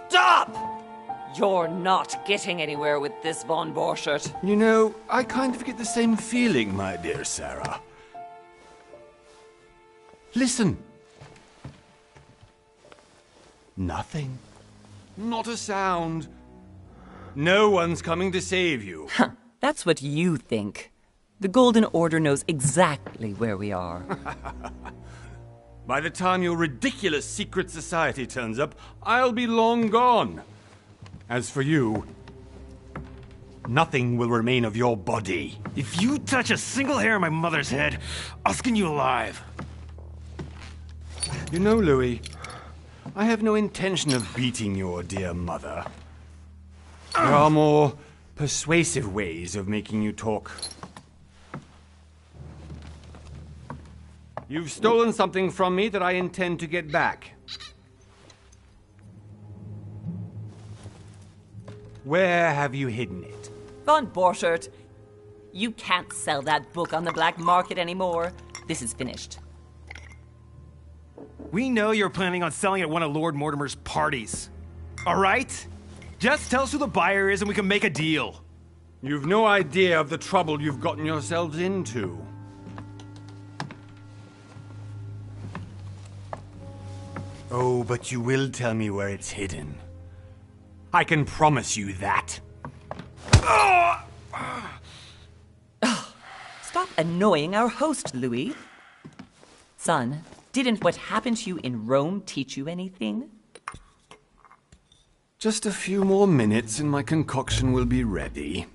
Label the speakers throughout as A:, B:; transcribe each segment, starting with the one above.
A: Stop! You're not getting anywhere with this, von Borchert.
B: You know, I kind of get the same feeling, my dear Sarah. Listen. Nothing. Not a sound. No one's coming to save you.
A: That's what you think. The Golden Order knows exactly where we are.
B: By the time your ridiculous secret society turns up, I'll be long gone. As for you, nothing will remain of your body.
C: If you touch a single hair on my mother's head, I'll skin you alive.
B: You know, Louis, I have no intention of beating your dear mother. There are more persuasive ways of making you talk. You've stolen something from me that I intend to get back. Where have you hidden it?
A: Von Borchert, you can't sell that book on the black market anymore. This is finished.
C: We know you're planning on selling at one of Lord Mortimer's parties. All right? Just tell us who the buyer is and we can make a deal.
B: You've no idea of the trouble you've gotten yourselves into. Oh, but you will tell me where it's hidden. I can promise you that.
A: Stop annoying our host, Louis. Son, didn't what happened to you in Rome teach you anything?
B: Just a few more minutes and my concoction will be ready.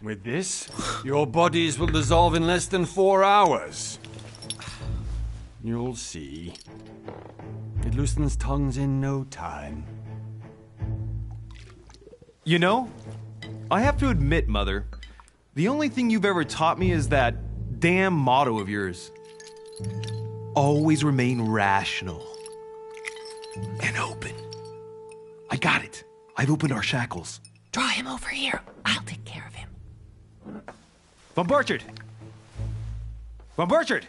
B: With this, your bodies will dissolve in less than 4 hours. You'll see. It loosens tongues in no time.
C: You know, I have to admit, Mother, the only thing you've ever taught me is that damn motto of yours. Always remain rational. And open. I got it. I've opened our shackles.
A: Draw him over here. I'll take care of him.
C: Von Borchert! Von Borchert!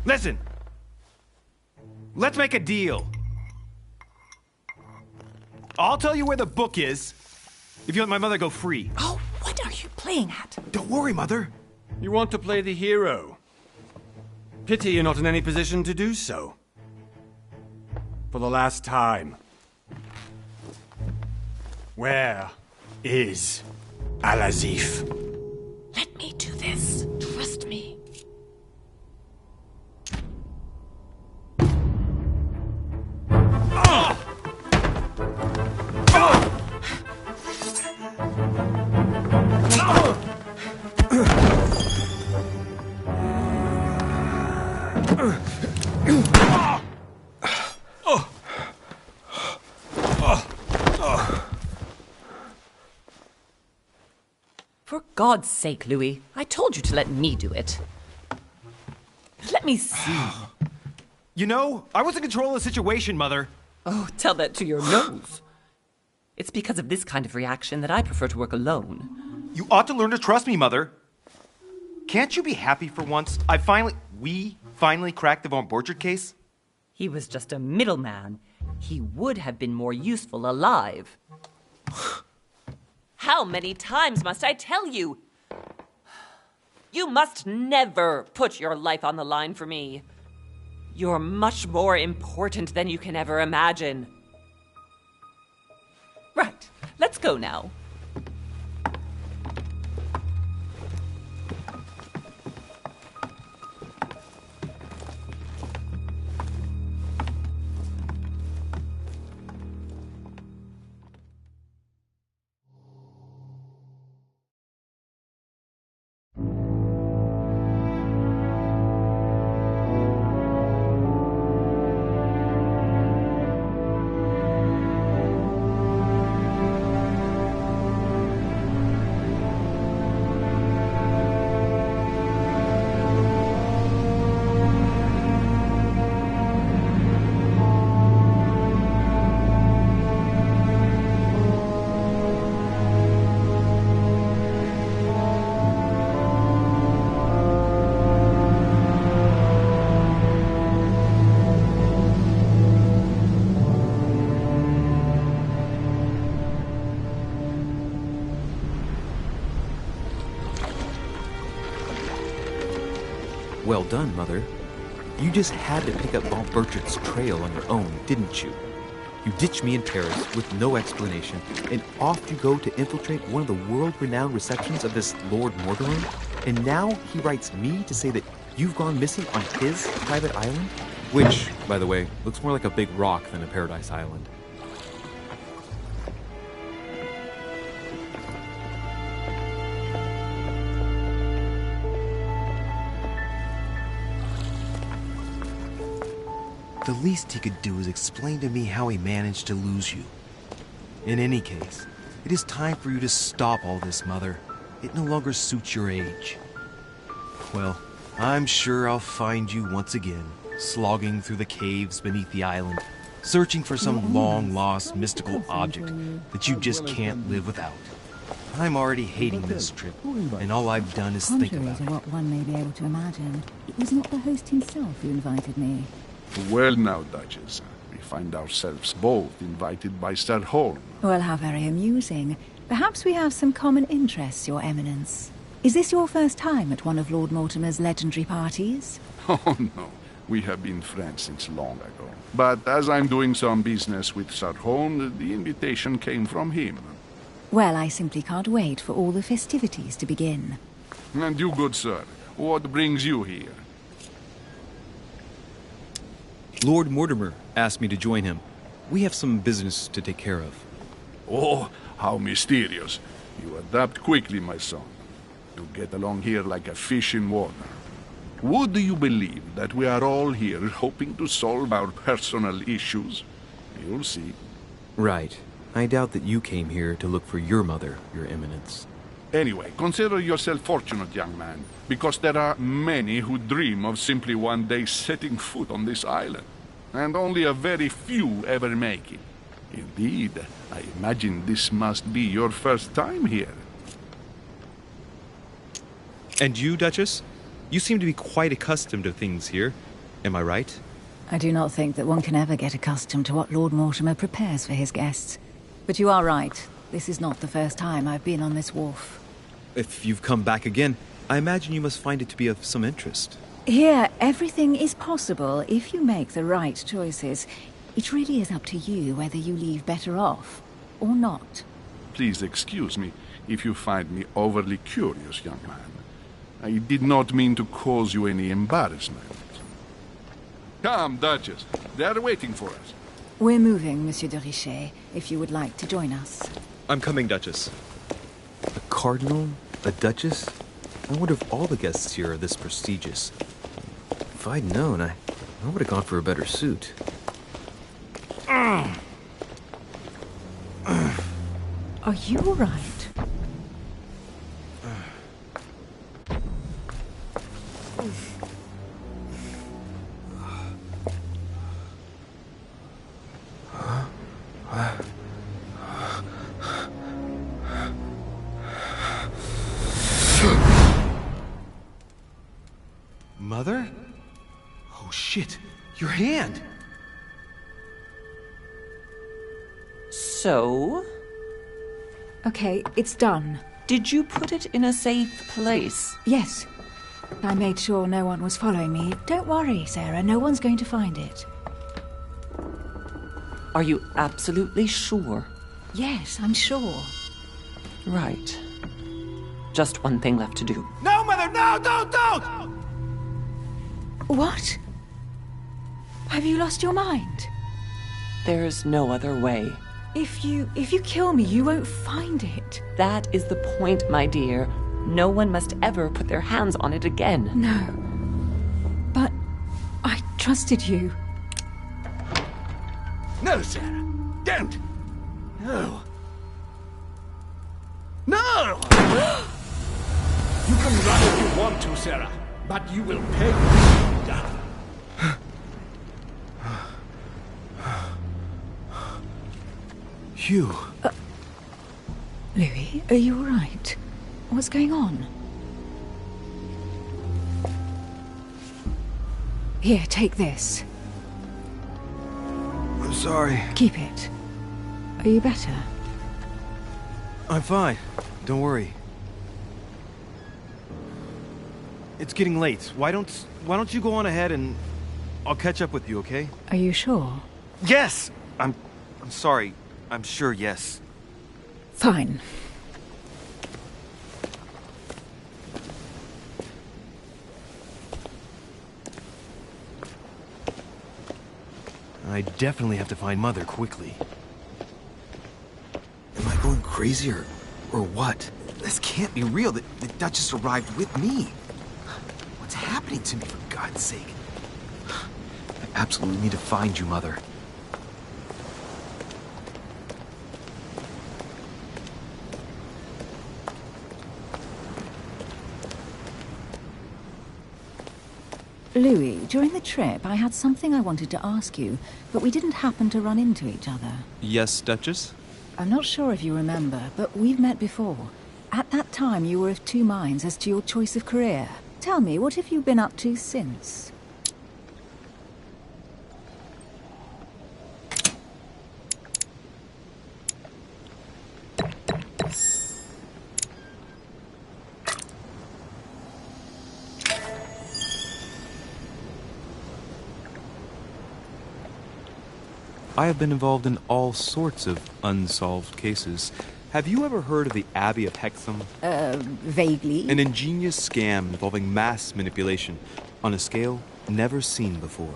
C: Listen. Let's make a deal. I'll tell you where the book is if you let my mother go free.
A: Oh, what are you playing at?
C: Don't worry, Mother.
B: You want to play the hero. Pity you're not in any position to do so. For the last time. Where is Al-Azif?
A: Let me do this. Trust me. For God's sake, Louis, I told you to let me do it. Let me see.
C: You know, I was in control of the situation, Mother.
A: Oh, tell that to your nose. It's because of this kind of reaction that I prefer to work alone.
C: You ought to learn to trust me, Mother. Can't you be happy for once? We finally cracked the Von Borchert case?
A: He was just a middleman. He would have been more useful alive. How many times must I tell you? You must never put your life on the line for me. You're much more important than you can ever imagine. Right, let's go now.
D: Well done, Mother. You just had to pick up Von Burchard's trail on your own, didn't you? You ditched me in Paris with no explanation, and off you go to infiltrate one of the world-renowned receptions of this Lord Mortimer? And now he writes me to say that you've gone missing on his private island? Which, by the way, looks more like a big rock than a paradise island.
C: The least he could do is explain to me how he managed to lose you. In any case, it is time for you to stop all this, Mother. It no longer suits your age. Well, I'm sure I'll find you once again, slogging through the caves beneath the island, searching for some long-lost mystical object that you just can't live without. I'm already hating this trip, and all I've done is think
E: Contrary
C: about
E: to
C: it.
E: what one may be able to imagine, it was not the host himself who invited me.
F: Well now, Duchess, we find ourselves both invited by Sir Holm.
E: Well, how very amusing. Perhaps we have some common interests, Your Eminence. Is this your first time at one of Lord Mortimer's legendary parties?
F: Oh no, we have been friends since long ago. But as I'm doing some business with Sir Holm, the invitation came from him.
E: Well, I simply can't wait for all the festivities to begin.
F: And you, good sir, what brings you here?
D: Lord Mortimer asked me to join him. We have some business to take care of.
F: Oh, how mysterious. You adapt quickly, my son. You get along here like a fish in water. Would you believe that we are all here hoping to solve our personal issues? You'll see.
D: Right. I doubt that you came here to look for your mother, Your Eminence.
F: Anyway, consider yourself fortunate, young man, because there are many who dream of simply one day setting foot on this island, and only a very few ever make it. Indeed, I imagine this must be your first time here.
C: And you, Duchess? You seem to be quite accustomed to things here. Am I right?
E: I do not think that one can ever get accustomed to what Lord Mortimer prepares for his guests. But you are right. This is not the first time I've been on this wharf.
C: If you've come back again, I imagine you must find it to be of some interest.
E: Here, everything is possible if you make the right choices. It really is up to you whether you leave better off or not.
F: Please excuse me if you find me overly curious, young man. I did not mean to cause you any embarrassment. Come, Duchess. They are waiting for us.
E: We're moving, Monsieur de Richet, if you would like to join us.
C: I'm coming, Duchess.
D: A cardinal? A duchess? I wonder if all the guests here are this prestigious. If I'd known, I would have gone for a better suit.
E: Are you all right?
C: Mother? Oh shit, your hand!
A: So,
E: Okay, it's done.
A: did you put it in a safe place?
E: Yes. I made sure no one was following me. Don't worry, Sarah, no one's going to find it.
A: Are you absolutely sure?
E: Yes, I'm sure.
A: Right. Just one thing left to do.
C: No, Mother, no, don't!
E: What? Have you lost your mind?
A: There's no other way.
E: If you kill me, you won't find it.
A: That is the point, my dear. No one must ever put their hands on it again.
E: No. But I trusted you.
G: No, Sarah. Don't. No. No! You can run if you want to, Sarah, but you will pay.
C: Hugh.
E: Louis, are you all right? What's going on? Here, take this.
C: I'm sorry.
E: Keep it. Are you better?
C: I'm fine. Don't worry. It's getting late. Why don't you go on ahead and I'll catch up with you, okay?
E: Are you sure?
C: Yes! I'm sorry. I'm sure, yes.
E: Fine.
C: I definitely have to find Mother quickly.
D: Am I going crazy or what? This can't be real. The Duchess arrived with me. What's happening to me, for God's sake? I absolutely need to find you, Mother.
E: Louis, during the trip, I had something I wanted to ask you, but we didn't happen to run into each other.
C: Yes, Duchess?
E: I'm not sure if you remember, but we've met before. At that time, you were of two minds as to your choice of career. Tell me, what have you been up to since?
D: I have been involved in all sorts of unsolved cases. Have you ever heard of the Abbey of Hexham?
E: Vaguely.
D: An ingenious scam involving mass manipulation on a scale never seen before.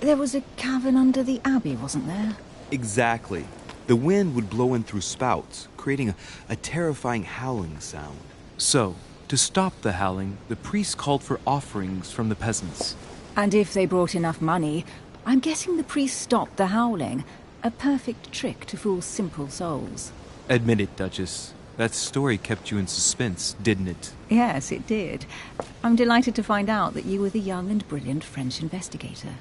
E: There was a cavern under the abbey, wasn't there?
D: Exactly. The wind would blow in through spouts, creating a terrifying howling sound. So, to stop the howling, the priests called for offerings from the peasants.
E: And if they brought enough money, I'm guessing the priest stopped the howling. A perfect trick to fool simple souls.
D: Admit it, Duchess. That story kept you in suspense, didn't it?
E: Yes, it did. I'm delighted to find out that you were the young and brilliant French investigator.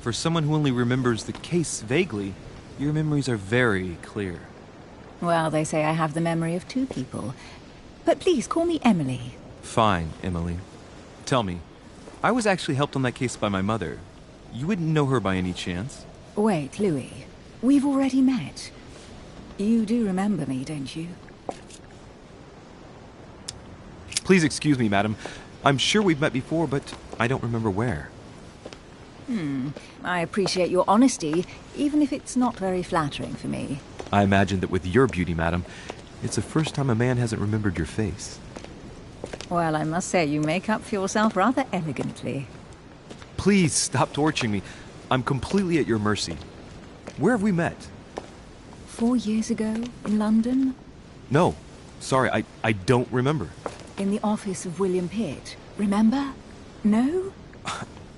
D: For someone who only remembers the case vaguely, your memories are very clear.
E: Well, they say I have the memory of two people. But please, call me Emily.
D: Fine, Emily. Tell me, I was actually helped on that case by my mother. You wouldn't know her by any chance?
E: Wait, Louis. We've already met. You do remember me, don't you?
D: Please excuse me, madam. I'm sure we've met before, but I don't remember where.
E: I appreciate your honesty, even if it's not very flattering for me.
D: I imagine that with your beauty, madam, it's the first time a man hasn't remembered your face.
E: Well, I must say you make up for yourself rather elegantly.
D: Please stop torturing me. I'm completely at your mercy. Where have we met?
E: 4 years ago, in London,
D: No. Sorry, I don't remember.
E: in the office of William Pitt. Remember? No?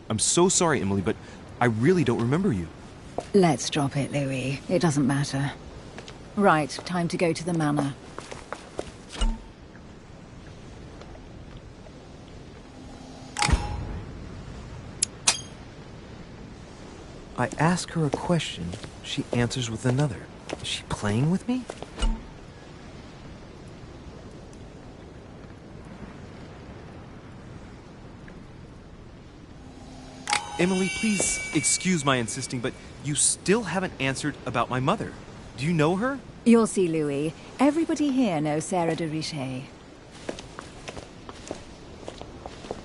D: I'm so sorry, Emily, but I really don't remember you.
E: Let's drop it, Louis. It doesn't matter. Right, time to go to the manor.
D: I ask her a question, she answers with another. Is she playing with me? Emily, please excuse my insisting, but you still haven't answered about my mother. Do you know her?
E: You'll see, Louis. Everybody here knows Sarah de Richet.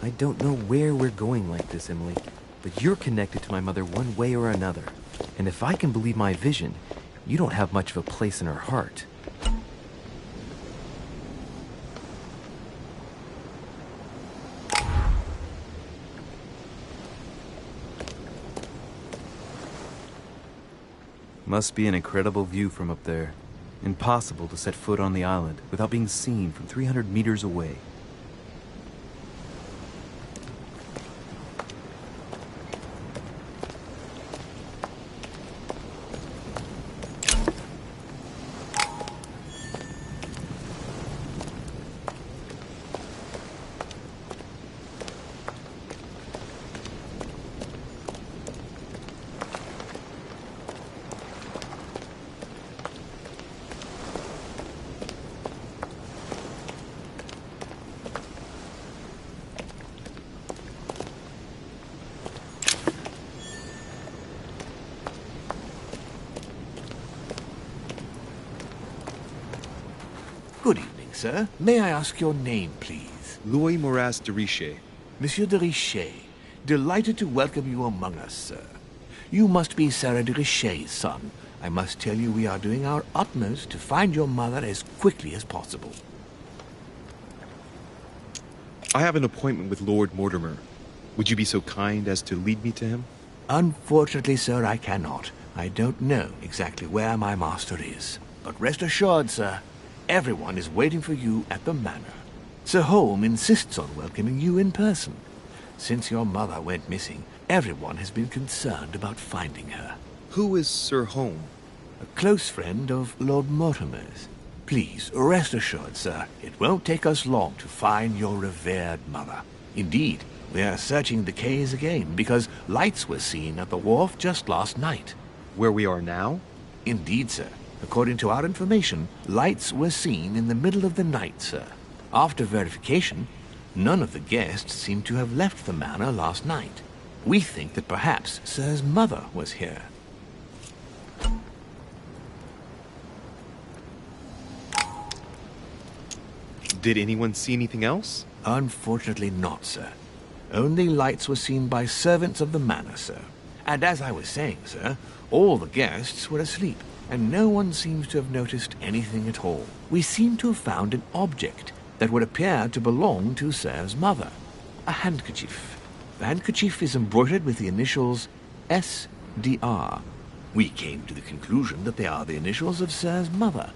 D: I don't know where we're going like this, Emily, but you're connected to my mother one way or another. And if I can believe my vision, you don't have much of a place in her heart. Must be an incredible view from up there. Impossible to set foot on the island without being seen from 300 meters away.
G: Good evening, sir. May I ask your name, please?
D: Louis Moras de Richer.
H: Monsieur de Richer, delighted to welcome you among us, sir. You must be Sarah de Richer's son. I must tell you we are doing our utmost to find your mother as quickly as possible.
D: I have an appointment with Lord Mortimer. Would you be so kind as to lead me to him?
H: Unfortunately, sir, I cannot. I don't know exactly where my master is. But rest assured, sir, everyone is waiting for you at the manor. Sir Holm insists on welcoming you in person. Since your mother went missing, everyone has been concerned about finding her.
D: Who is Sir Holm?
H: A close friend of Lord Mortimer's. Please, rest assured, sir, it won't take us long to find your revered mother. Indeed, we are searching the quays again because lights were seen at the wharf just last night.
D: Where we are now?
H: Indeed, sir. According to our information, lights were seen in the middle of the night, sir. After verification, none of the guests seem to have left the manor last night. We think that perhaps Sir's mother was here.
D: Did anyone see anything else?
H: Unfortunately not, sir. Only lights were seen by servants of the manor, sir. And as I was saying, sir, all the guests were asleep, and no one seems to have noticed anything at all. We seem to have found an object that would appear to belong to Sir's mother. A handkerchief. The handkerchief is embroidered with the initials S.D.R. We came to the conclusion that they are the initials of Sir's mother,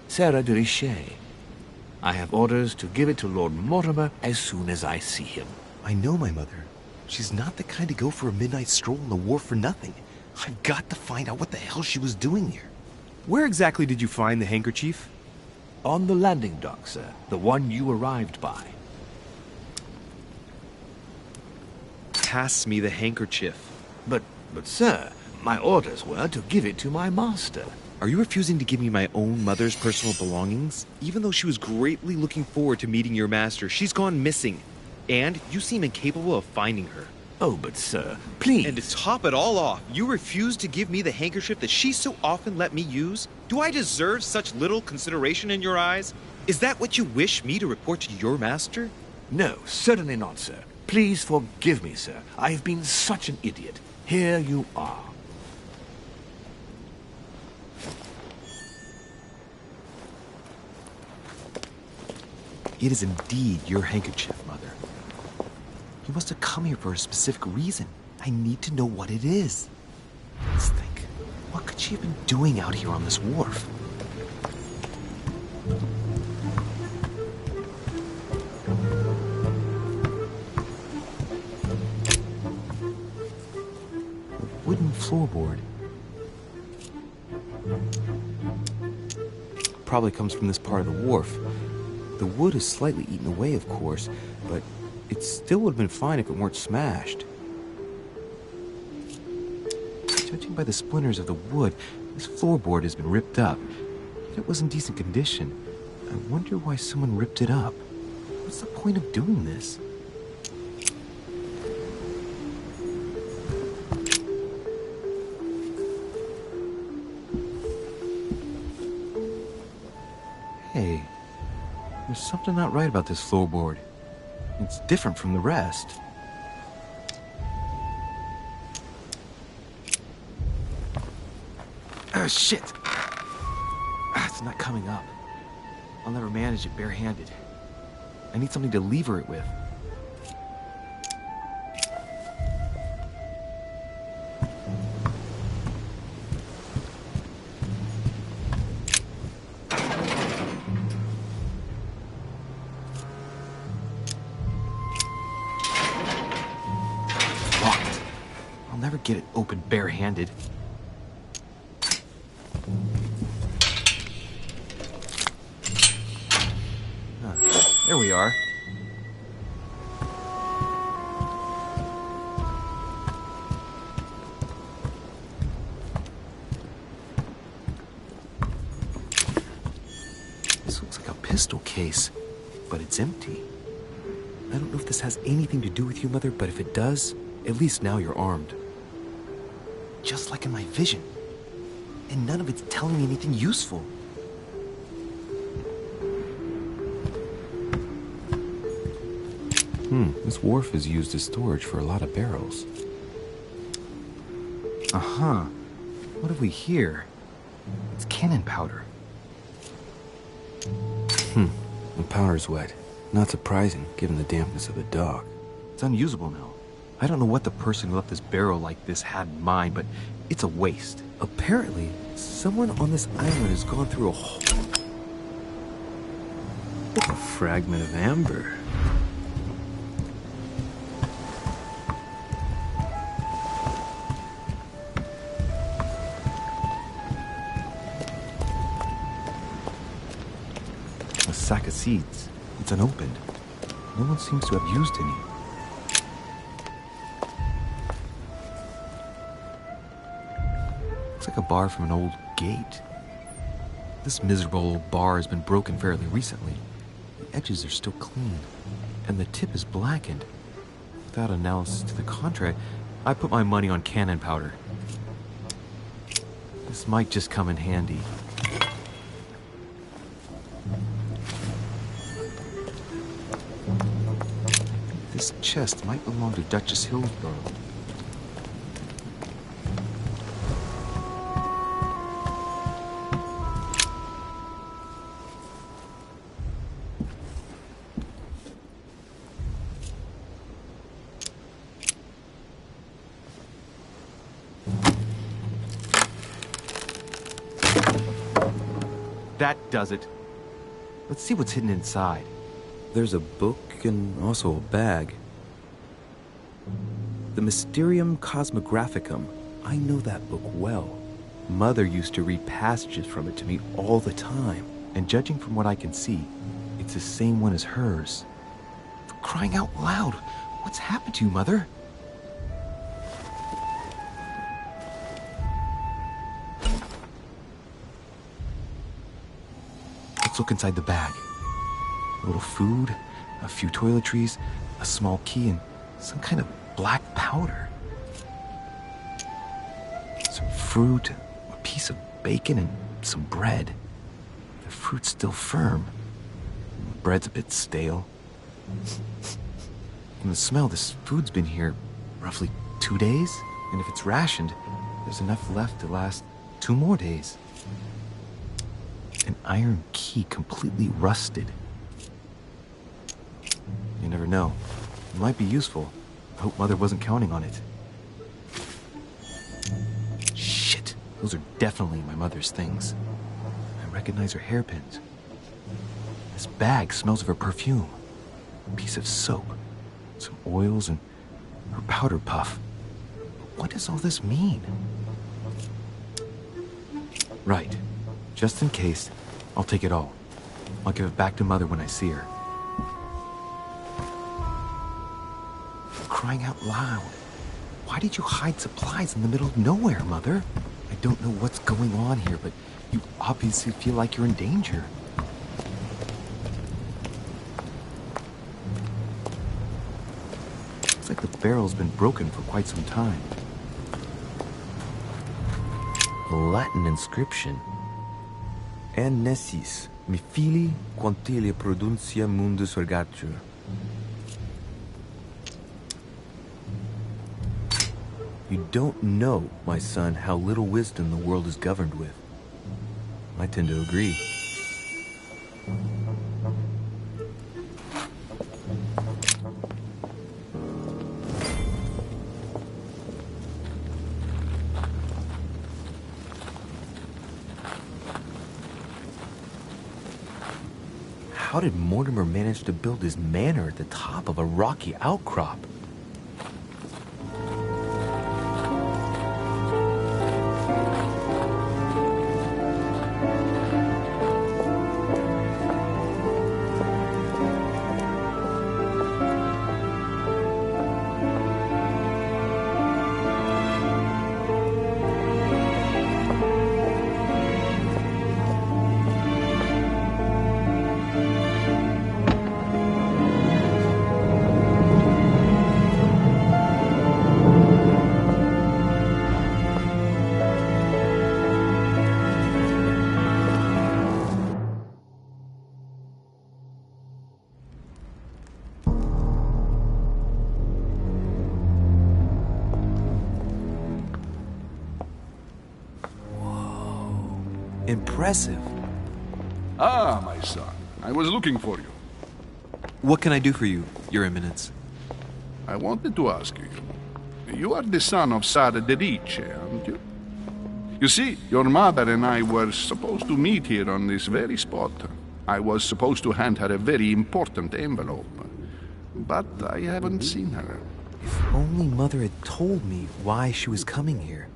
H: Sarah de Richer. I have orders to give it to Lord Mortimer as soon as I see him.
D: I know my mother. She's not the kind to go for a midnight stroll on the wharf for nothing. I've got to find out what the hell she was doing here.
C: Where exactly did you find the handkerchief?
H: On the landing dock, sir. The one you arrived by.
D: Pass me the handkerchief.
H: But sir, my orders were to give it to my master.
D: Are you refusing to give me my own mother's personal belongings? Even though she was greatly looking forward to meeting your master, she's gone missing. And you seem incapable of finding her.
H: Oh, but sir, please.
D: And to top it all off, you refuse to give me the handkerchief that she so often let me use? Do I deserve such little consideration in your eyes? Is that what you wish me to report to your master?
H: No, certainly not, sir. Please forgive me, sir. I have been such an idiot. Here you are.
D: It is indeed your handkerchief, Mother. You must have come here for a specific reason. I need to know what it is. Let's think. What could she have been doing out here on this wharf? A wooden floorboard. Probably comes from this part of the wharf. The wood is slightly eaten away, of course, but it still would have been fine if it weren't smashed. Judging by the splinters of the wood, this floorboard has been ripped up. Yet it was in decent condition. I wonder why someone ripped it up. What's the point of doing this? Hey. There's something not right about this floorboard. It's different from the rest. Shit! It's not coming up. I'll never manage it barehanded. I need something to lever it with. Get it open barehanded. There we are. This looks like a pistol case, but it's empty. I don't know if this has anything to do with you, Mother, but if it does, at least now you're armed. Just like in my vision. And none of it's telling me anything useful. This wharf is used as storage for a lot of barrels. Uh-huh. What have we here? It's cannon powder.
I: The powder's wet. Not surprising, given the dampness of the dock.
D: It's unusable now. I don't know what the person who left this barrel like this had in mind, but it's a waste.
I: Apparently, someone on this island has gone through a fragment of amber.
D: A sack of seeds. It's unopened. No one seems to have used any. Looks like a bar from an old gate. This miserable old bar has been broken fairly recently. The edges are still clean, and the tip is blackened. Without analysis to the contrary, I put my money on cannon powder. This might just come in handy. This chest might belong to Duchess Hillsborough. That does it. Let's see what's hidden inside.
I: There's a book and also a bag. The Mysterium Cosmographicum. I know that book well. Mother used to read passages from it to me all the time.
D: And judging from what I can see, it's the same one as hers. For crying out loud, what's happened to you, Mother? Let's look inside the bag. A little food, a few toiletries, a small key, and some kind of black powder. Some fruit, a piece of bacon, and some bread. The fruit's still firm. The bread's a bit stale. From the smell, this food's been here roughly 2 days. And if it's rationed, there's enough left to last 2 more days. An iron key completely rusted. You never know. It might be useful. I hope Mother wasn't counting on it. Shit! Those are definitely my mother's things. I recognize her hairpins. This bag smells of her perfume. A piece of soap. Some oils and her powder puff. What does all this mean? Right. Just in case, I'll take it all. I'll give it back to Mother when I see her. Crying out loud. Why did you hide supplies in the middle of nowhere, Mother? I don't know what's going on here, but you obviously feel like you're in danger. Looks like the barrel's been broken for quite some time.
I: A Latin inscription. En nessis, mi fili quantilia produncia mundus ergatur. You don't know, my son, how little wisdom the world is governed with. I tend to agree. How did Mortimer manage to build his manor at the top of a rocky outcrop?
C: Impressive.
F: Ah, my son. I was looking for you.
C: What can I do for you, Your Eminence?
F: I wanted to ask you. You are the son of Sara de Riche, aren't you? You see, your mother and I were supposed to meet here on this very spot. I was supposed to hand her a very important envelope. But I haven't seen her.
I: If only Mother had told me why she was coming here.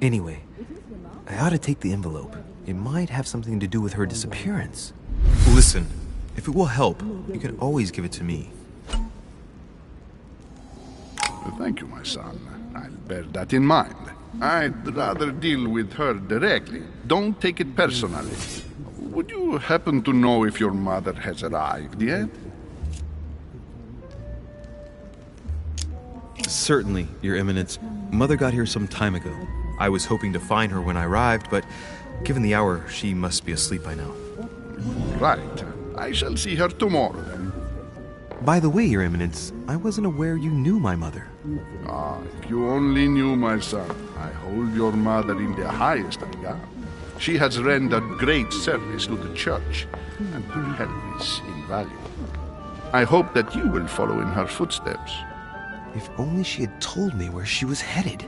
I: Anyway, I ought to take the envelope. It might have something to do with her disappearance. Listen, if it will help, you can always give it to me.
F: Thank you, my son. I'll bear that in mind. I'd rather deal with her directly. Don't take it personally. Would you happen to know if your mother has arrived yet?
I: Certainly, Your Eminence. Mother got here some time ago. I was hoping to find her when I arrived, but given the hour, she must be asleep by now.
F: Right. I shall see her tomorrow, then.
I: By the way, Your Eminence, I wasn't aware you knew my mother.
F: Ah, if you only knew, my son. I hold your mother in the highest regard. She has rendered great service to the church, and her help is invaluable. I hope that you will follow in her footsteps.
I: If only she had told me where she was headed.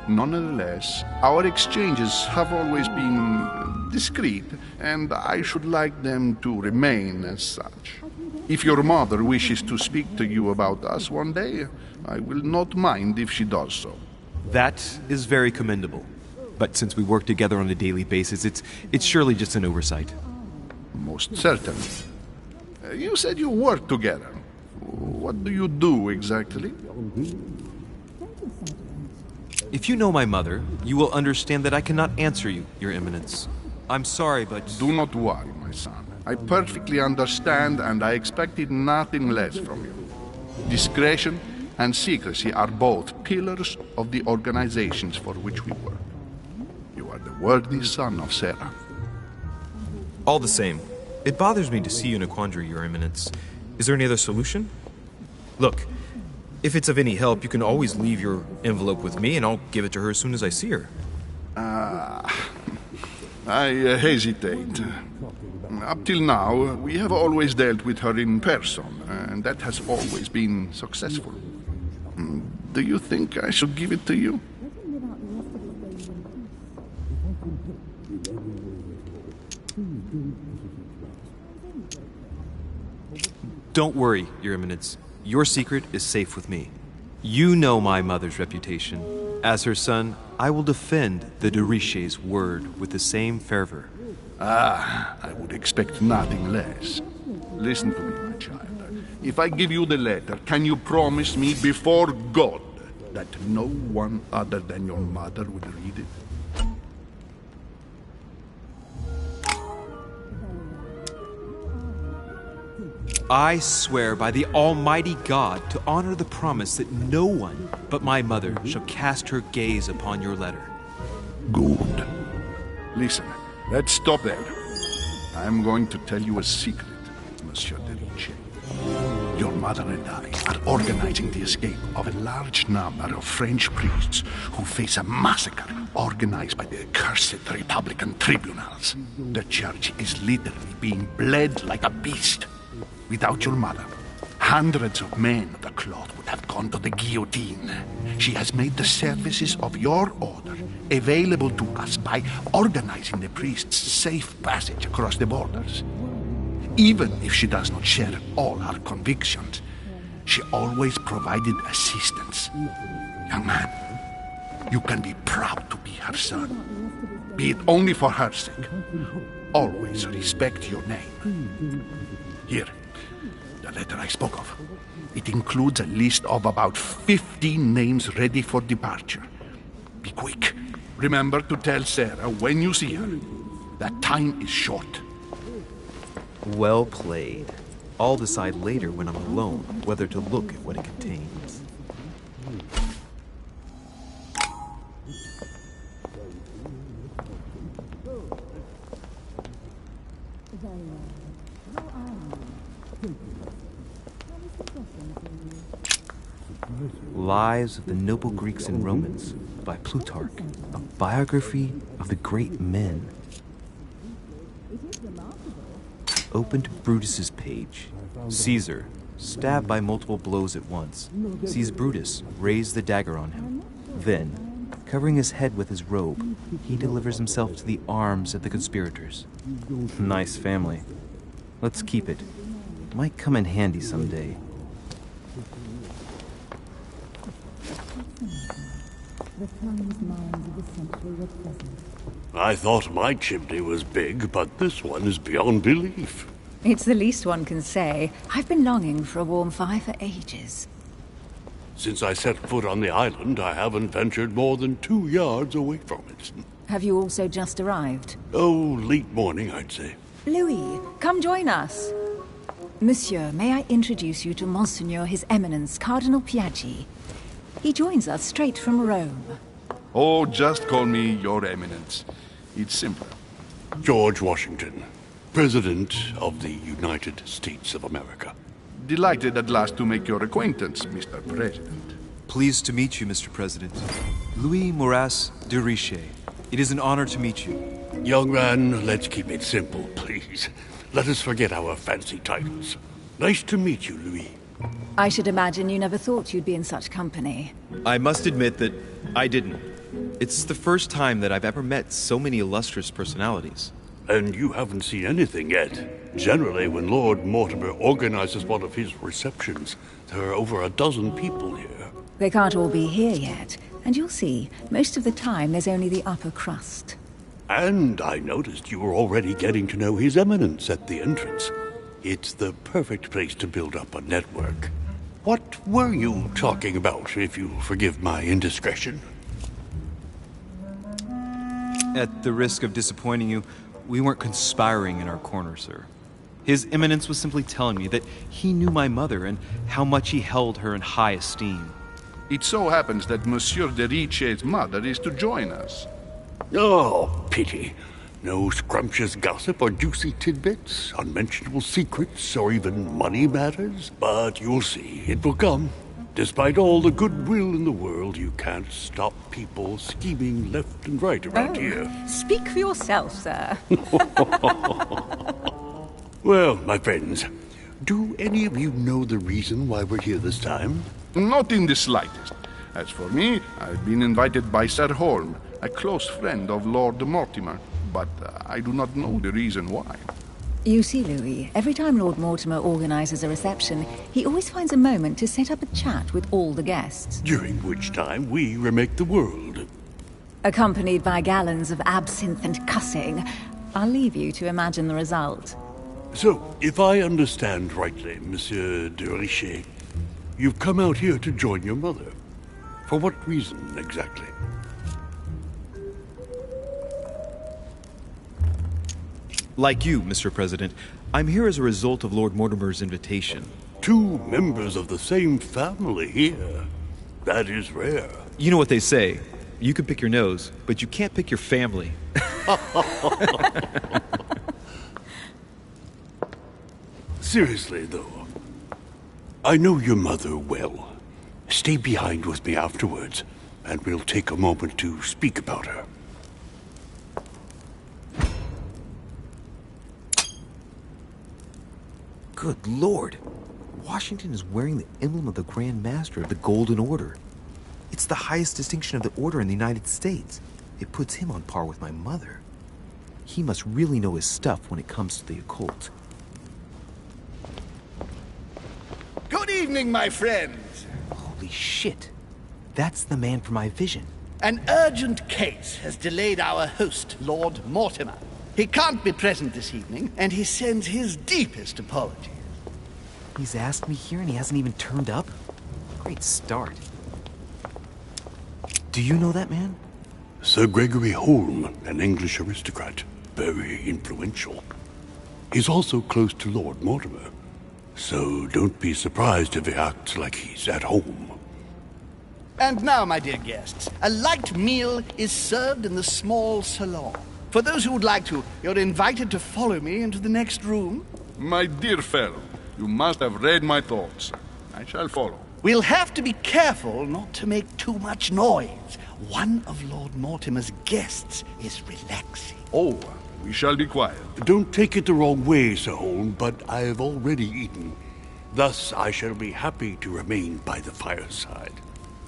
F: Nonetheless, our exchanges have always been discreet, and I should like them to remain as such. If your mother wishes to speak to you about us one day, I will not mind if she does so.
C: That is very commendable. But since we work together on a daily basis, it's surely just an oversight.
F: Most certainly. You said you work together. What do you do exactly?
C: If you know my mother, you will understand that I cannot answer you, Your Eminence. I'm sorry, but...
F: Do not worry, my son. I perfectly understand, and I expected nothing less from you. Discretion and secrecy are both pillars of the organizations for which we work. You are the worthy son of Sarah.
I: All the same, it bothers me to see you in a quandary, Your Eminence. Is there any other solution? Look, if it's of any help, you can always leave your envelope with me, and I'll give it to her as soon as I see her.
F: I hesitate. Up till now, we have always dealt with her in person, and that has always been successful. Do you think I should give it to you?
C: Don't worry, Your Eminence. Your secret is safe with me. You know my mother's reputation. As her son, I will defend the de Riche's word with the same fervor.
F: Ah, I would expect nothing less. Listen to me, my child. If I give you the letter, can you promise me before God that no one other than your mother will read it?
C: I swear by the Almighty God to honor the promise that no one but my mother shall cast her gaze upon your letter.
F: Good. Listen, let's stop there. I'm going to tell you a secret, Monsieur de Riche. Your mother and I are organizing the escape of a large number of French priests who face a massacre organized by the accursed Republican tribunals. The church is literally being bled like a beast. Without your mother, hundreds of men of the cloth would have gone to the guillotine. She has made the services of your order available to us by organizing the priests' safe passage across the borders. Even if she does not share all our convictions, she always provided assistance. Young man, you can be proud to be her son. Be it only for her sake. Always respect your name. Here, the letter I spoke of. It includes a list of about 15 names ready for departure. Be quick. Remember to tell Sarah when you see her that time is short.
I: Well played. I'll decide later when I'm alone whether to look at what it contains. Lives of the Noble Greeks and Romans by Plutarch, a biography of the great men. Open to Brutus's page. Caesar, stabbed by multiple blows at once, sees Brutus raise the dagger on him. Then, covering his head with his robe, he delivers himself to the arms of the conspirators. Nice family. Let's keep it. Might come in handy someday.
J: I thought my chimney was big, but this one is beyond belief.
E: It's the least one can say. I've been longing for a warm fire for ages.
J: Since I set foot on the island, I haven't ventured more than 2 yards away from it.
E: Have you also just arrived?
J: Oh, late morning, I'd say.
E: Louis, come join us. Monsieur, may I introduce you to Monseigneur His Eminence, Cardinal Piaggi. He joins us straight from Rome.
F: Oh, just call me Your Eminence. It's simpler.
J: George Washington, President of the United States of America.
F: Delighted at last to make your acquaintance, Mr. President.
I: Pleased to meet you, Mr. President. Louis Moras de Richet. It is an honor to meet you.
J: Young man, let's keep it simple, please. Let us forget our fancy titles. Nice to meet you, Louis.
E: I should imagine you never thought you'd be in such company.
I: I must admit that I didn't. It's the first time that I've ever met so many illustrious personalities.
J: And you haven't seen anything yet. Generally, when Lord Mortimer organizes one of his receptions, there are over a dozen people here.
E: They can't all be here yet, and you'll see, most of the time there's only the upper crust.
J: And I noticed you were already getting to know His Eminence at the entrance. It's the perfect place to build up a network. What were you talking about, if you forgive my indiscretion?
I: At the risk of disappointing you, we weren't conspiring in our corner, sir. His Eminence was simply telling me that he knew my mother and how much he held her in high esteem.
F: It so happens that Monsieur de Richet's mother is to join us.
J: Oh, pity. No scrumptious gossip or juicy tidbits, unmentionable secrets, or even money matters. But you'll see, it will come. Despite all the goodwill in the world, you can't stop people scheming left and right around here.
E: Speak for yourself, sir.
J: Well, my friends, do any of you know the reason why we're here this time?
F: Not in the slightest. As for me, I've been invited by Sir Holm, a close friend of Lord Mortimer, but I do not know the reason why.
E: You see, Louis, every time Lord Mortimer organizes a reception, he always finds a moment to set up a chat with all the guests.
J: During which time we remake the world.
E: Accompanied by gallons of absinthe and cussing. I'll leave you to imagine the result.
J: So, if I understand rightly, Monsieur de Richet, you've come out here to join your mother. For what reason, exactly?
I: Like you, Mr. President, I'm here as a result of Lord Mortimer's invitation.
J: 2 members of the same family here. That is rare.
I: You know what they say. You can pick your nose, but you can't pick your family.
J: Seriously, though, I know your mother well. Stay behind with me afterwards, and we'll take a moment to speak about her.
I: Good Lord! Washington is wearing the emblem of the Grand Master of the Golden Order. It's the highest distinction of the Order in the United States. It puts him on par with my mother. He must really know his stuff when it comes to the occult.
G: Good evening, my friends.
I: Holy shit. That's the man for my vision.
G: An urgent case has delayed our host, Lord Mortimer. He can't be present this evening, and he sends his deepest apologies.
I: He's asked me here and he hasn't even turned up? Great start. Do you know that man?
J: Sir Gregory Holm, an English aristocrat. Very influential. He's also close to Lord Mortimer. So don't be surprised if he acts like he's at home.
G: And now, my dear guests, a light meal is served in the small salon. For those who would like to, you're invited to follow me into the next room.
F: My dear fellow, you must have read my thoughts. I shall follow.
G: We'll have to be careful not to make too much noise. One of Lord Mortimer's guests is relaxing.
F: Oh, we shall be quiet.
J: Don't take it the wrong way, Sir Holm, but I have already eaten. Thus, I shall be happy to remain by the fireside.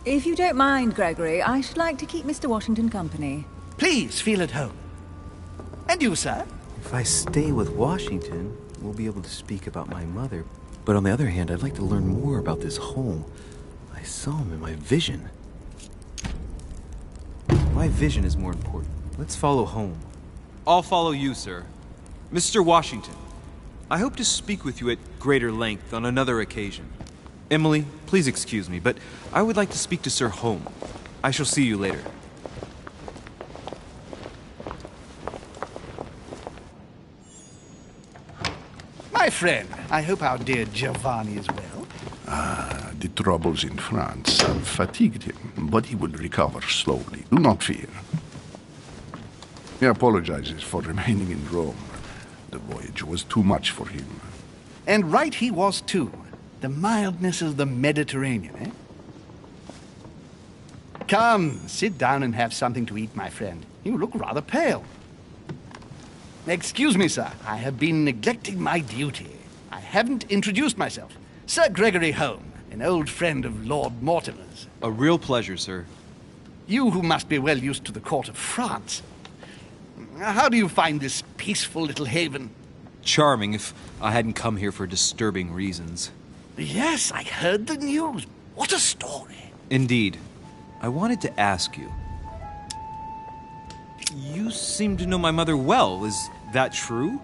E: If you don't mind, Gregory, I should like to keep Mr. Washington company.
G: Please feel at home. And you, sir?
I: If I stay with Washington, we'll be able to speak about my mother. But on the other hand, I'd like to learn more about this home. I saw him in my vision. My vision is more important. Let's follow home.
C: I'll follow you, sir. Mr. Washington, I hope to speak with you at greater length on another occasion. Emily, please excuse me, but I would like to speak to Sir Holm. I shall see you later.
G: My friend, I hope our dear Giovanni is well.
F: The troubles in France have fatigued him, but he will recover slowly. Do not fear. He apologizes for remaining in Rome. The voyage was too much for him.
G: And right he was, too. The mildness of the Mediterranean, eh? Come, sit down and have something to eat, my friend. You look rather pale. Excuse me, sir. I have been neglecting my duty. I haven't introduced myself. Sir Gregory Holm, an old friend of Lord Mortimer's.
C: A real pleasure, sir.
G: You who must be well used to the court of France. How do you find this peaceful little haven?
C: Charming if I hadn't come here for disturbing reasons.
G: Yes, I heard the news. What a story.
C: Indeed. I wanted to ask you. You seem to know my mother well. Is that true?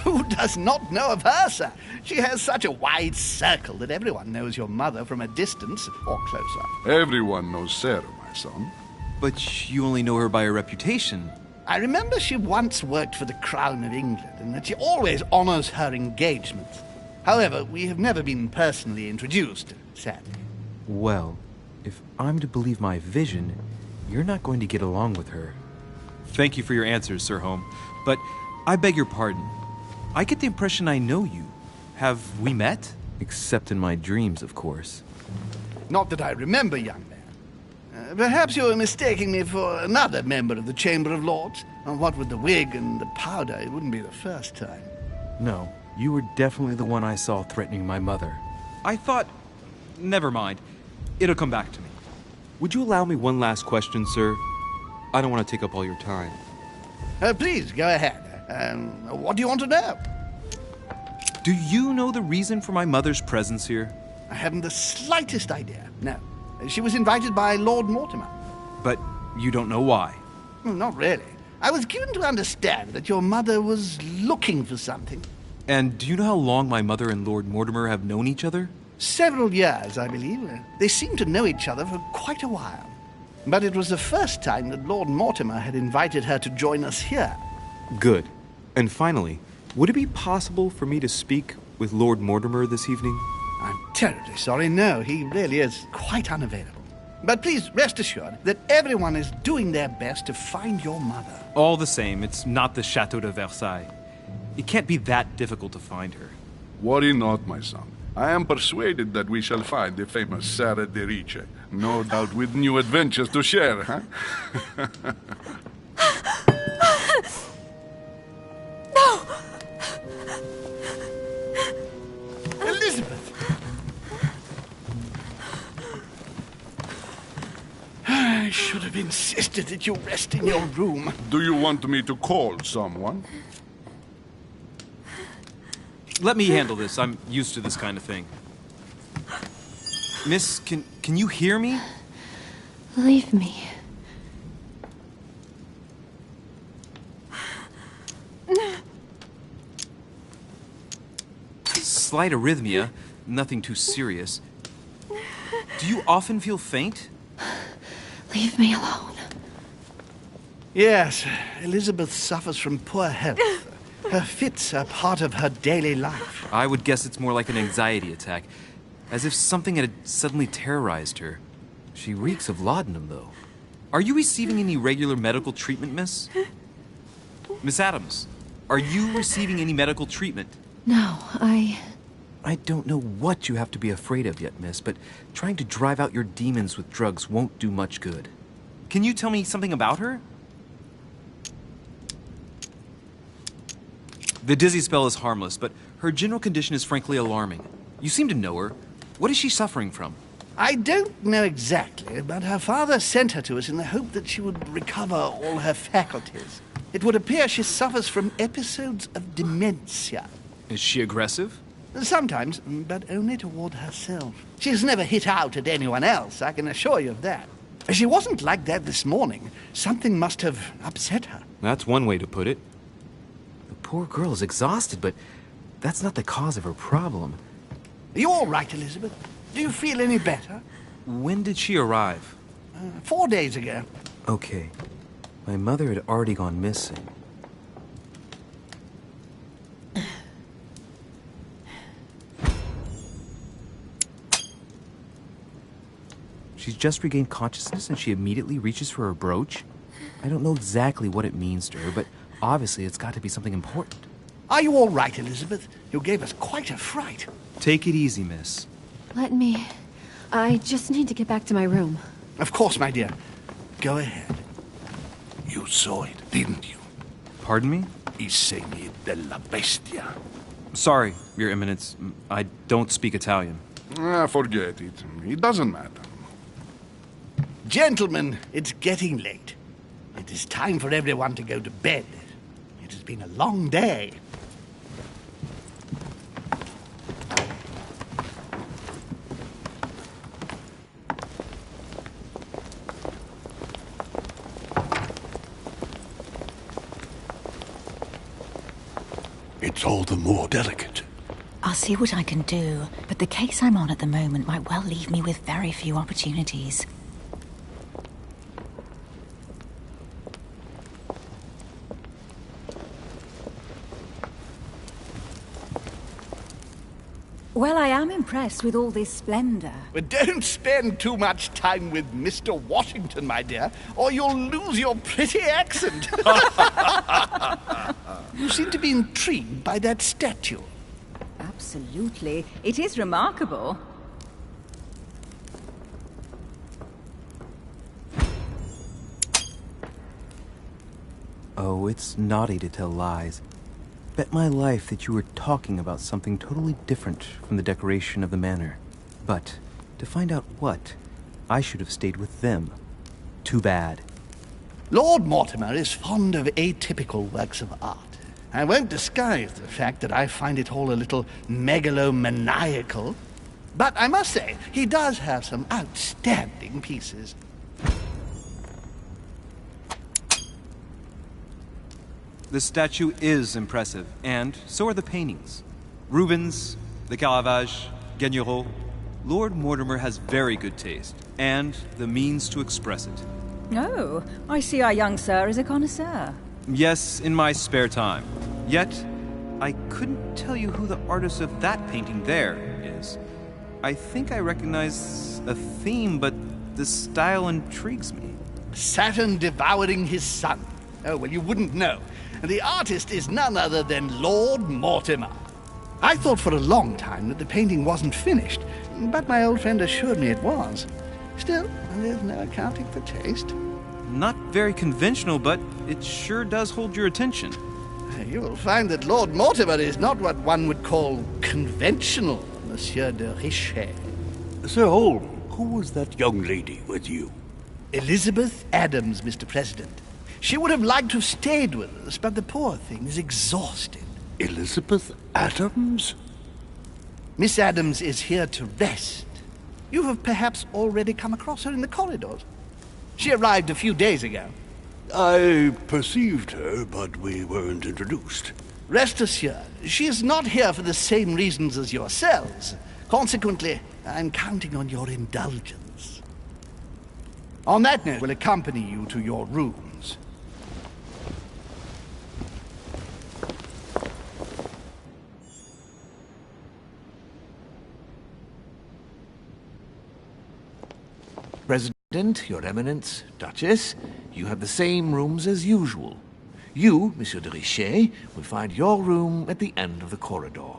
G: Who does not know of her, sir? She has such a wide circle that everyone knows your mother from a distance or closer.
F: Everyone knows Sarah, my son.
C: But you only know her by her reputation.
G: I remember she once worked for the Crown of England and that she always honors her engagements. However, we have never been personally introduced, sadly.
I: Well, if I'm to believe my vision, you're not going to get along with her.
C: Thank you for your answers, Sir Holm. But I beg your pardon. I get the impression I know you. Have we met?
I: Except in my dreams, of course.
G: Not that I remember, young man. Perhaps you're mistaking me for another member of the Chamber of Lords. And what with the wig and the powder, it wouldn't be the first time.
I: No, you were definitely the one I saw threatening my mother.
C: I thought... Never mind. It'll come back to me. Would you allow me one last question, sir? I don't want to take up all your time.
G: Please, go ahead. What do you want to know?
C: Do you know the reason for my mother's presence here?
G: I haven't the slightest idea, no. She was invited by Lord Mortimer.
C: But you don't know why?
G: Well, not really. I was given to understand that your mother was looking for something.
C: And do you know how long my mother and Lord Mortimer have known each other?
G: Several years, I believe. They seemed to know each other for quite a while. But it was the first time that Lord Mortimer had invited her to join us here.
C: Good. And finally, would it be possible for me to speak with Lord Mortimer this evening?
G: I'm terribly sorry, no. He really is quite unavailable. But please rest assured that everyone is doing their best to find your mother.
C: All the same, it's not the Chateau de Versailles. It can't be that difficult to find her.
F: Worry not, my son. I am persuaded that we shall find the famous Sarah de Riche. No doubt with new adventures to share, huh?
E: No!
G: Elizabeth! I should have insisted that you rest in your room.
F: Do you want me to call someone?
C: Let me handle this. I'm used to this kind of thing. Miss, can you hear me?
K: Leave me.
C: Slight arrhythmia, nothing too serious. Do you often feel faint?
K: Leave me alone.
G: Yes, Elizabeth suffers from poor health. Her fits are part of her daily life.
C: I would guess it's more like an anxiety attack, as if something had suddenly terrorized her.
I: She reeks of laudanum, though.
C: Are you receiving any regular medical treatment, miss? Miss Adams, are you receiving any medical treatment?
K: No,
I: I don't know what you have to be afraid of yet, miss, but trying to drive out your demons with drugs won't do much good.
C: Can you tell me something about her? The dizzy spell is harmless, but her general condition is frankly alarming. You seem to know her. What is she suffering from?
G: I don't know exactly, but her father sent her to us in the hope that she would recover all her faculties. It would appear she suffers from episodes of dementia.
C: Is she aggressive?
G: Sometimes, but only toward herself. She has never hit out at anyone else, I can assure you of that. She wasn't like that this morning. Something must have upset her.
C: That's one way to put it.
I: The poor girl is exhausted, but that's not the cause of her problem.
G: Are you all right, Elizabeth? Do you feel any better?
C: When did she arrive?
G: 4 days ago.
I: Okay. My mother had already gone missing. She's just regained consciousness and she immediately reaches for her brooch? I don't know exactly what it means to her, but obviously it's got to be something important.
G: Are you all right, Elizabeth? You gave us quite a fright.
C: Take it easy, miss.
K: Let me. I just need to get back to my room.
G: Of course, my dear. Go ahead. You saw it, didn't you?
C: Pardon me?
G: I segni della bestia.
C: Sorry, Your Eminence. I don't speak Italian.
F: Forget it. It doesn't matter.
G: Gentlemen, it's getting late. It is time for everyone to go to bed. It has been a long day.
J: It's all the more delicate.
E: I'll see what I can do, but the case I'm on at the moment might well leave me with very few opportunities. Well, I am impressed with all this splendor.
G: But don't spend too much time with Mr. Washington, my dear, or you'll lose your pretty accent. You seem to be intrigued by that statue.
E: Absolutely. It is remarkable.
I: Oh, it's naughty to tell lies. Bet my life that you were talking about something totally different from the decoration of the manor. But, to find out what, I should have stayed with them. Too bad.
G: Lord Mortimer is fond of atypical works of art. I won't disguise the fact that I find it all a little megalomaniacal. But I must say, he does have some outstanding pieces.
C: The statue is impressive, and so are the paintings. Rubens, the Caravage, Guignero. Lord Mortimer has very good taste, and the means to express it.
E: Oh, I see our young sir is a connoisseur.
C: Yes, in my spare time. Yet, I couldn't tell you who the artist of that painting there is. I think I recognize a theme, but the style intrigues me.
G: Saturn devouring his son. Oh, well, you wouldn't know. The artist is none other than Lord Mortimer. I thought for a long time that the painting wasn't finished, but my old friend assured me it was. Still, there's no accounting for taste.
C: Not very conventional, but it sure does hold your attention.
G: You will find that Lord Mortimer is not what one would call conventional, Monsieur de Richet.
J: Sir Holm, who was that young lady with you?
G: Elizabeth Adams, Mr. President. She would have liked to have stayed with us, but the poor thing is exhausted.
J: Elizabeth Adams?
G: Miss Adams is here to rest. You have perhaps already come across her in the corridors. She arrived a few days ago.
J: I perceived her, but we weren't introduced.
G: Rest assured, she is not here for the same reasons as yourselves. Consequently, I'm counting on your indulgence. On that note, we'll accompany you to your rooms.
H: President, Your Eminence, Duchess, you have the same rooms as usual. You, Monsieur de Richet, will find your room at the end of the corridor.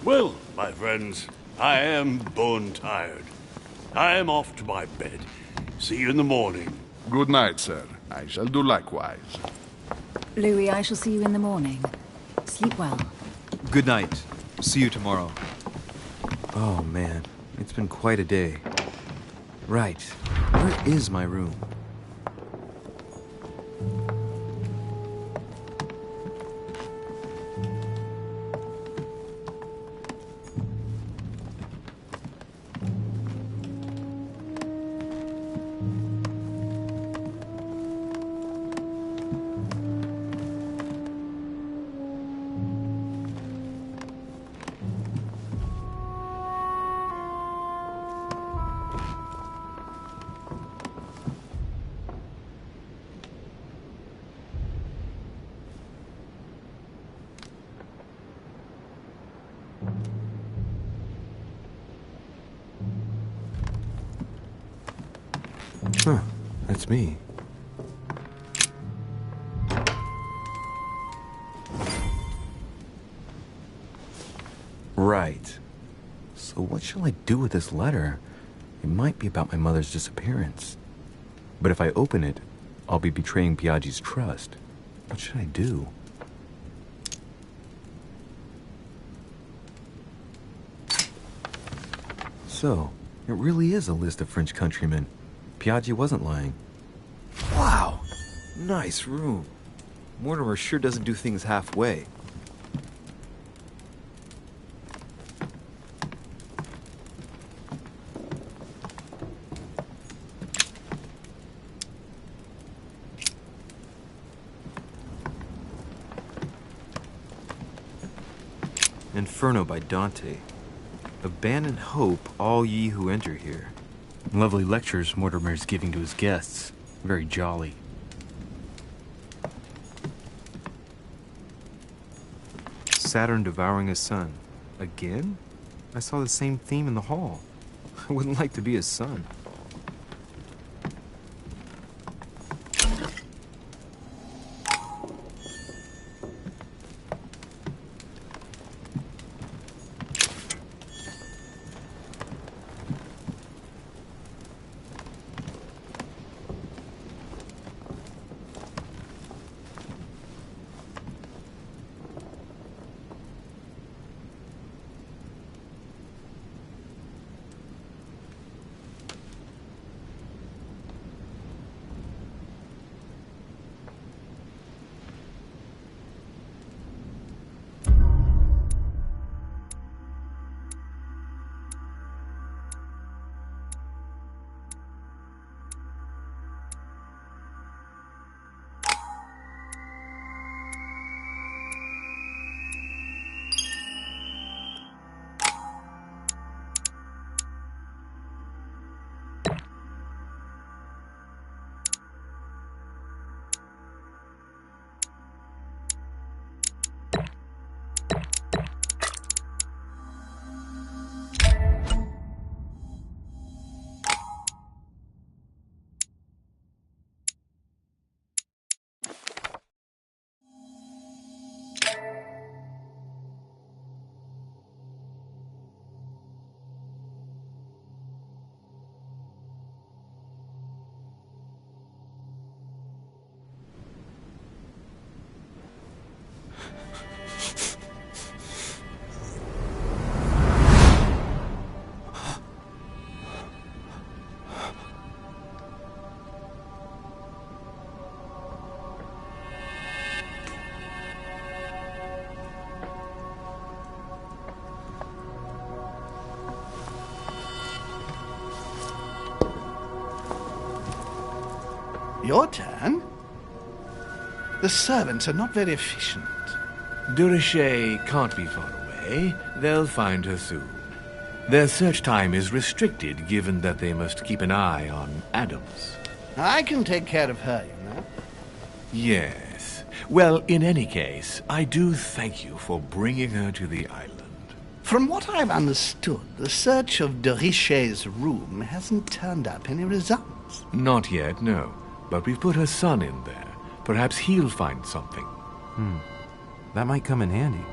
J: Well, my friends, I am bone tired. I am off to my bed. See you in the morning.
F: Good night, sir. I shall do likewise.
E: Louis, I shall see you in the morning. Sleep well.
C: Good night. See you tomorrow.
I: Oh man, it's been quite a day. Right, where is my room? Huh, that's me. Right. So what shall I do with this letter? It might be about my mother's disappearance. But if I open it, I'll be betraying Piaggi's trust. What should I do? So, it really is a list of French countrymen. Piaggi wasn't lying. Wow! Nice room. Mortimer sure doesn't do things halfway. Inferno by Dante. Abandon hope, all ye who enter here.
C: Lovely lectures Mortimer's giving to his guests. Very jolly.
I: Saturn devouring his son. Again? I saw the same theme in the hall. I wouldn't like to be his son.
G: Your turn? The servants are not very efficient.
H: Durocher can't be far away. They'll find her soon. Their search time is restricted, given that they must keep an eye on Adams.
G: I can take care of her, you know.
H: Yes. Well, in any case, I do thank you for bringing her to the island.
G: From what I've understood, the search of Durocher's room hasn't turned up any results.
H: Not yet, no. But we've put her son in there. Perhaps he'll find something.
I: That might come in handy.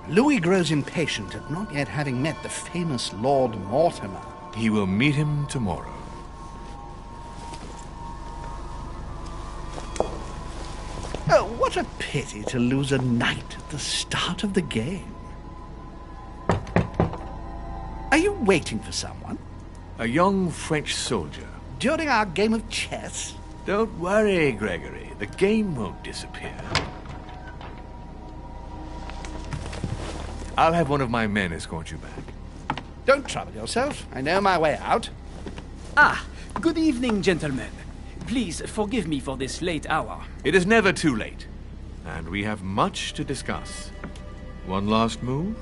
G: Louis grows impatient at not yet having met the famous Lord Mortimer.
H: He will meet him tomorrow.
G: Oh, what a pity to lose a knight at the start of the game. Are you waiting for someone?
H: A young French soldier.
G: During our game of chess?
H: Don't worry, Gregory. The game won't disappear. I'll have one of my men escort you back.
G: Don't trouble yourself. I know my way out.
L: Ah, good evening, gentlemen. Please forgive me for this late hour.
H: It is never too late, and we have much to discuss. One last move?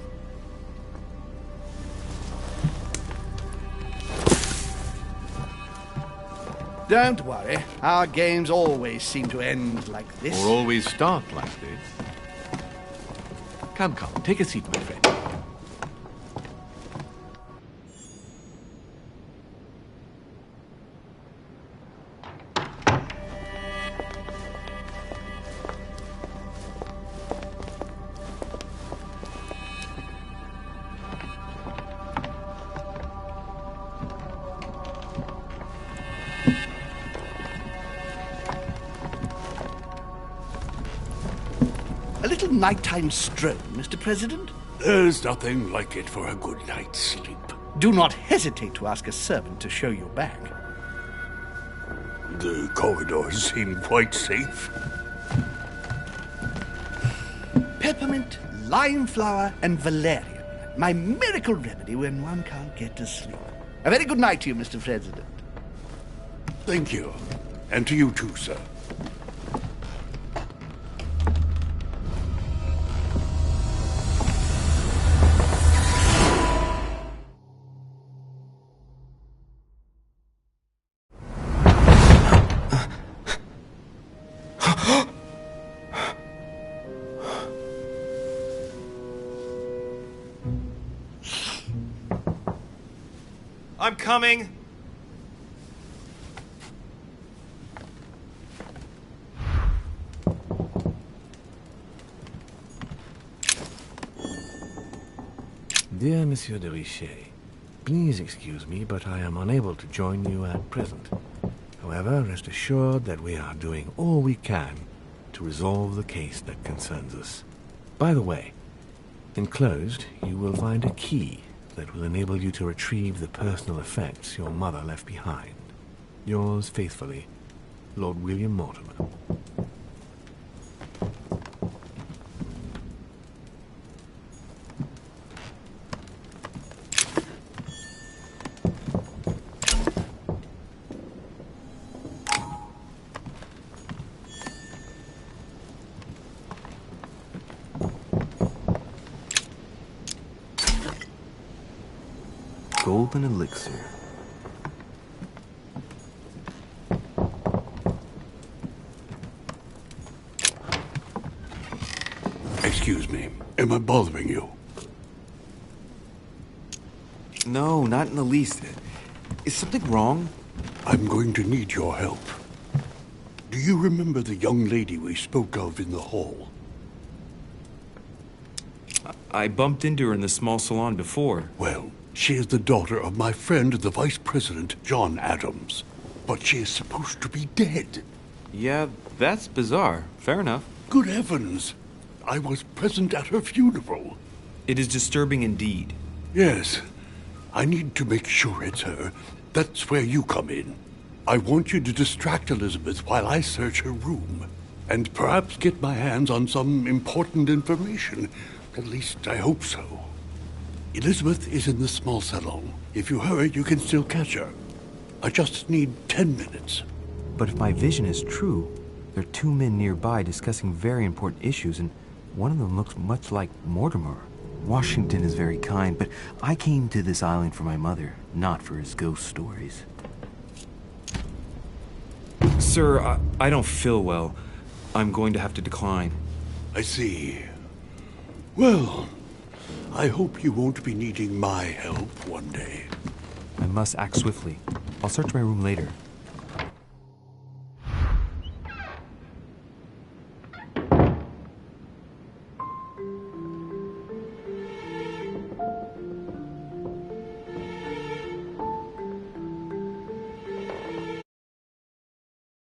G: Don't worry. Our games always seem to end like this.
H: Or always start like this. Come, take a seat, my friend.
G: A little nighttime stroll, Mr. President?
J: There's nothing like it for a good night's sleep.
G: Do not hesitate to ask a servant to show you back.
J: The corridors seem quite safe.
G: Peppermint, lime flower, and valerian. My miracle remedy when one can't get to sleep. A very good night to you, Mr. President.
J: Thank you. And to you too, sir.
C: I'm coming.
H: Dear Monsieur de Richet, please excuse me, but I am unable to join you at present. However, rest assured that we are doing all we can to resolve the case that concerns us. By the way, enclosed, you will find a key that will enable you to retrieve the personal effects your mother left behind. Yours faithfully, Lord William Mortimer.
I: Golden elixir.
J: Excuse me. Am I bothering you?
I: No, not in the least. Is something wrong?
J: I'm going to need your help. Do you remember the young lady we spoke of in the hall?
I: I bumped into her in the small salon before.
J: Well, she is the daughter of my friend, the Vice President, John Adams. But she is supposed to be dead.
I: Yeah, that's bizarre. Fair enough.
J: Good heavens! I was present at her funeral.
I: It is disturbing indeed.
J: Yes. I need to make sure it's her. That's where you come in. I want you to distract Elizabeth while I search her room. And perhaps get my hands on some important information. At least, I hope so. Elizabeth is in the small salon. If you hurry, you can still catch her. I just need 10 minutes.
I: But if my vision is true, there are two men nearby discussing very important issues, and one of them looks much like Mortimer. Washington is very kind, but I came to this island for my mother, not for his ghost stories. Sir, I don't feel well. I'm going to have to decline.
J: I see. Well, I hope you won't be needing my help one day.
I: I must act swiftly. I'll search my room later.